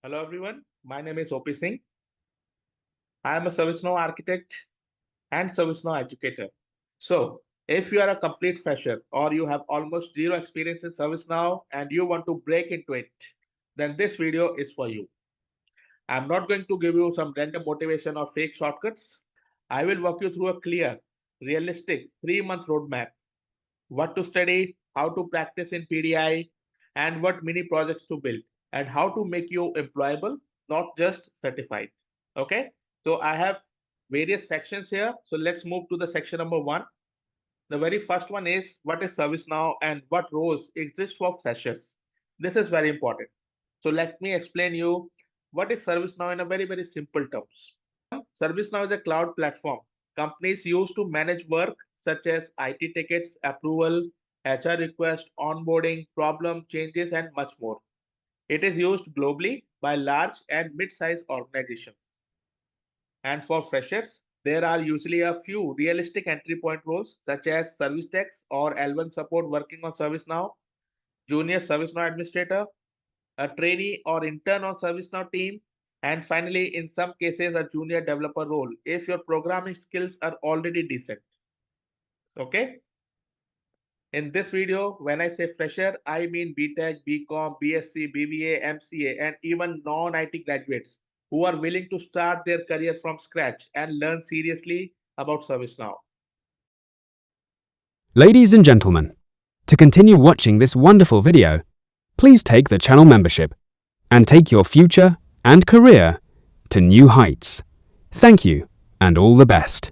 Hello everyone, my name is OP Singh. I am a ServiceNow architect and ServiceNow educator. So, if you are a complete fresher or you have almost zero experience in ServiceNow and you want to break into it, then this video is for you. I'm not going to give you some random motivation or fake shortcuts. I will walk you through a clear, realistic 3-month roadmap, what to study, how to practice in PDI, and what mini projects to build, and how to make you employable, not just certified. Okay, so I have various sections here. So let's move to the section number 1. The very first one is what is ServiceNow and what roles exist for freshers. This is very important. So let me explain you what is ServiceNow in a very simple terms. ServiceNow is a cloud platform companies use to manage work such as IT tickets, approval, HR request, onboarding, problem changes, and much more. It is used globally by large and mid-sized organizations. And for freshers, there are usually a few realistic entry point roles such as service techs or L1 support working on ServiceNow, junior ServiceNow administrator, a trainee or intern on ServiceNow team, and finally, in some cases, a junior developer role if your programming skills are already decent. Okay. In this video, when I say fresher, I mean BTech, BCom, BSc, BBA, MCA, and even non-IT graduates who are willing to start their career from scratch and learn seriously about ServiceNow. Ladies and gentlemen, to continue watching this wonderful video, please take the channel membership and take your future and career to new heights. Thank you and all the best.